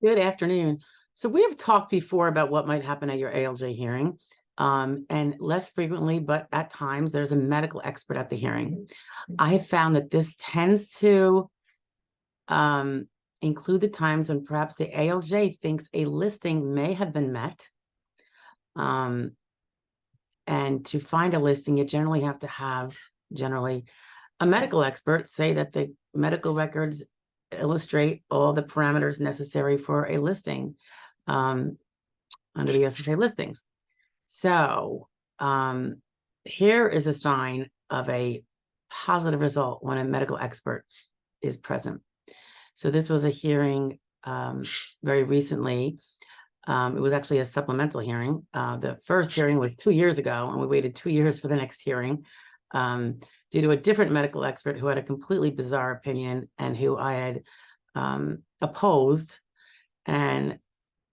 Good afternoon. So we have talked before about what might happen at your ALJ hearing, and less frequently, but at times there's a medical expert at the hearing. I have found that this tends to um, include the times when perhaps the ALJ thinks a listing may have been met. And to find a listing, you generally have to have a medical expert say that the medical records illustrate all the parameters necessary for a listing under the SSA listings. So here is a sign of a positive result when a medical expert is present. So this was a hearing very recently. It was actually a supplemental hearing. The first hearing was 2 years ago, and we waited 2 years for the next hearing due to a different medical expert who had a completely bizarre opinion and who I had opposed and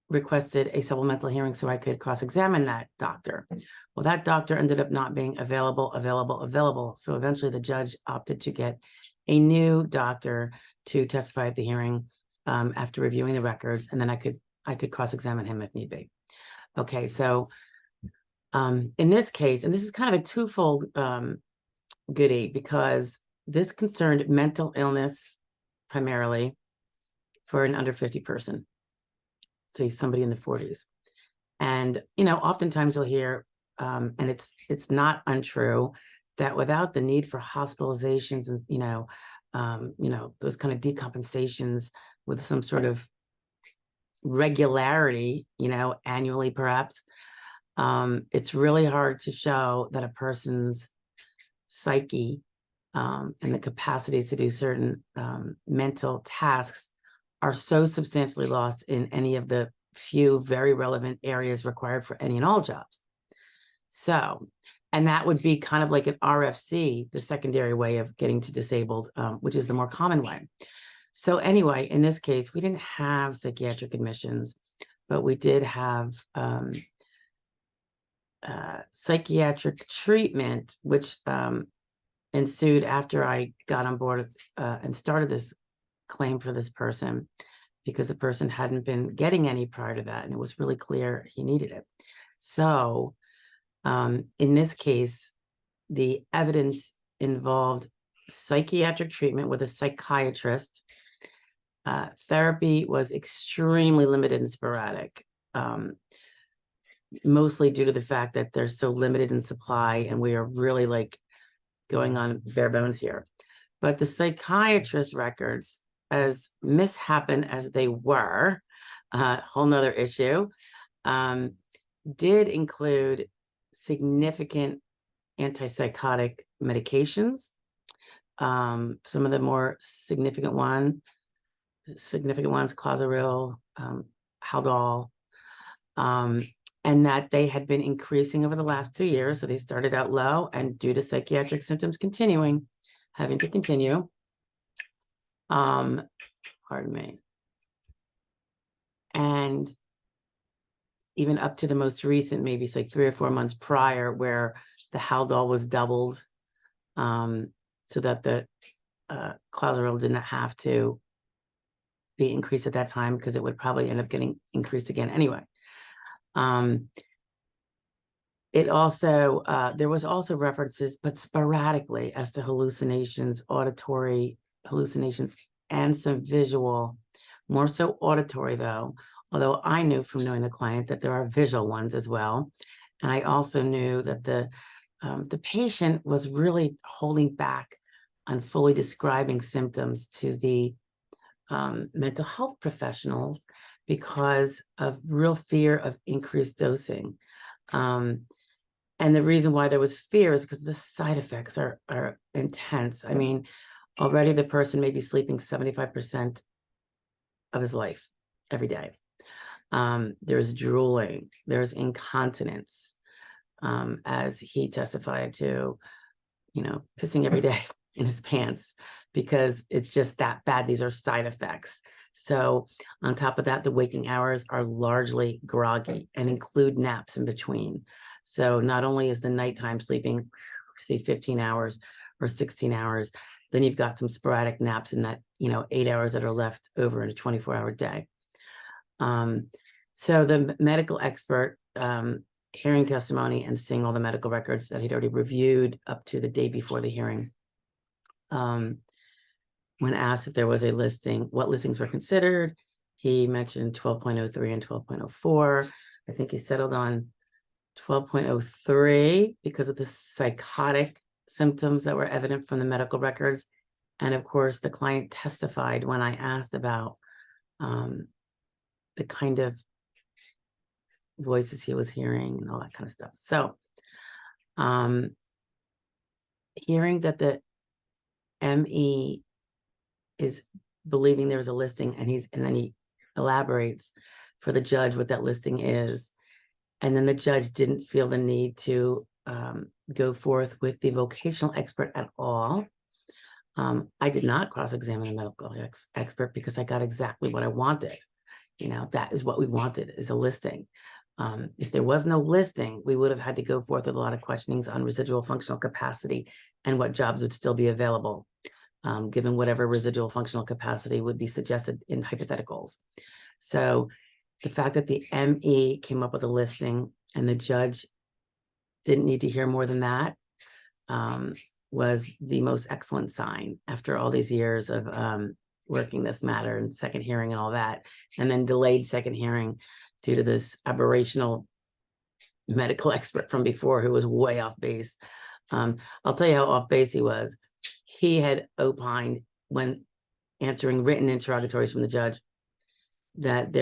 requested a supplemental hearing so I could cross-examine that doctor. Well, that doctor ended up not being available. So eventually the judge opted to get a new doctor to testify at the hearing after reviewing the records, and then I could cross-examine him if need be. Okay, so in this case, and this is kind of a twofold goodie, because this concerned mental illness primarily for an under 50 person, say somebody in the 40s. And, oftentimes you'll hear, and it's not untrue, that without the need for hospitalizations and, those kind of decompensations with some sort of regularity, annually perhaps, it's really hard to show that a person's psyche and the capacities to do certain mental tasks are so substantially lost in any of the few very relevant areas required for any and all jobs. So, and that would be kind of like an RFC, the secondary way of getting to disabled, which is the more common way. So anyway, in this case, we didn't have psychiatric admissions, but we did have psychiatric treatment, which ensued after I got on board and started this claim for this person, because the person hadn't been getting any prior to that, and it was really clear he needed it. So in this case, the evidence involved psychiatric treatment with a psychiatrist. Therapy was extremely limited and sporadic, mostly due to the fact that they're so limited in supply, and we are really like going on bare bones here. But the psychiatrist records, as mishappen as they were, whole nother issue, did include significant antipsychotic medications. Some of the more significant ones, Clozaril, Haldol, and that they had been increasing over the last 2 years. So they started out low, and due to psychiatric symptoms having to continue, pardon me, and even up to the most recent, maybe it's like 3 or 4 months prior, where the Haldol was doubled, so that the Clozaril didn't have to be increased at that time, because it would probably end up getting increased again anyway. It also, there was also references, but sporadically, as to hallucinations, auditory hallucinations, and some visual, more so auditory though, although I knew from knowing the client that there are visual ones as well. And I also knew that the patient was really holding back on fully describing symptoms to the mental health professionals because of real fear of increased dosing. And the reason why there was fear is because the side effects are intense. I mean, already the person may be sleeping 75% of his life every day. There's drooling, there's incontinence, as he testified to, pissing every day in his pants, because it's just that bad. These are side effects. So on top of that, the waking hours are largely groggy and include naps in between. So not only is the nighttime sleeping, say 15 hours or 16 hours, then you've got some sporadic naps in that, 8 hours that are left over in a 24-hour day. So the medical expert, hearing testimony and seeing all the medical records that he'd already reviewed up to the day before the hearing, when asked if there was a listing, what listings were considered, he mentioned 12.03 and 12.04. I think he settled on 12.03 because of the psychotic symptoms that were evident from the medical records. And of course, the client testified when I asked about the kind of voices he was hearing and all that kind of stuff. So hearing that the ME is believing there's a listing, and then he elaborates for the judge what that listing is. And then the judge didn't feel the need to go forth with the vocational expert at all. I did not cross-examine the medical expert because I got exactly what I wanted. That is what we wanted, is a listing. If there was no listing, we would have had to go forth with a lot of questionings on residual functional capacity and what jobs would still be available, given whatever residual functional capacity would be suggested in hypotheticals. So the fact that the ME came up with a listing and the judge didn't need to hear more than that was the most excellent sign after all these years of working this matter and second hearing and all that, and then delayed second hearing due to this aberrational medical expert from before who was way off base. I'll tell you how off base he was. He had opined when answering written interrogatories from the judge that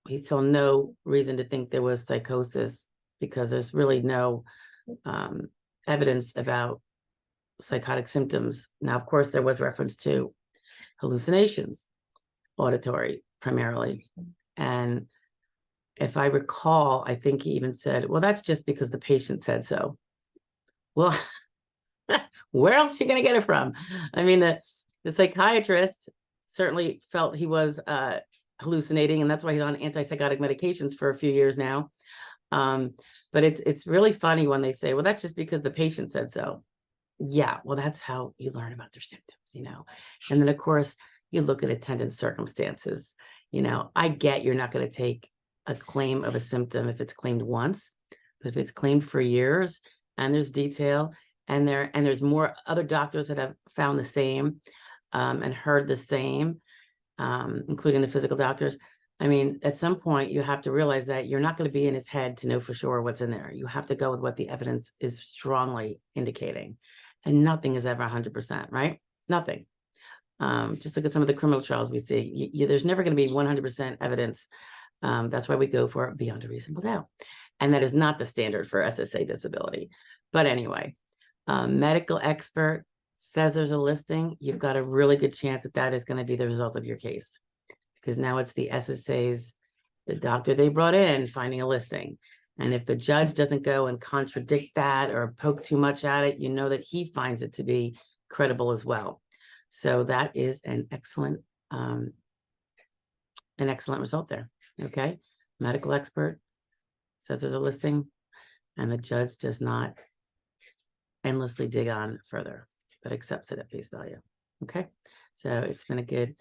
he saw no reason to think there was psychosis because there's really no evidence about psychotic symptoms. Now, of course, there was reference to hallucinations, auditory primarily. And if I recall, I think he even said, well, that's just because the patient said so. Well, where else are you going to get it from? I mean, the psychiatrist certainly felt he was hallucinating, and that's why he's on antipsychotic medications for a few years now. But it's really funny when they say, well, that's just because the patient said so. Yeah, well, that's how you learn about their symptoms, And then, of course, you look at attendant circumstances. I get you're not going to take a claim of a symptom if it's claimed once, but if it's claimed for years and there's detail and there's more other doctors that have found the same and heard the same, including the physical doctors. I mean, at some point you have to realize that you're not going to be in his head to know for sure what's in there. You have to go with what the evidence is strongly indicating, and nothing is ever 100%, right? Nothing. Just look at some of the criminal trials we see. There's never going to be 100% evidence. That's why we go for it beyond a reasonable doubt. And that is not the standard for SSA disability. But anyway, medical expert says there's a listing, you've got a really good chance that is going to be the result of your case. Because now it's the SSA's, the doctor they brought in, finding a listing. And if the judge doesn't go and contradict that or poke too much at it, you know that he finds it to be credible as well. So that is an excellent result there. Okay. Medical expert says there's a listing and the judge does not endlessly dig on further, but accepts it at face value. Okay. So it's been a good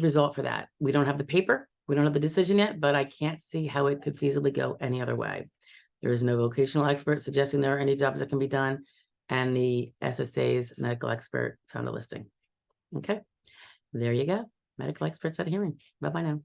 result for that. We don't have the paper. We don't have the decision yet, but I can't see how it could feasibly go any other way. There is no vocational expert suggesting there are any jobs that can be done. And the SSA's medical expert found a listing. Okay. There you go. Medical experts at a hearing. Bye-bye now.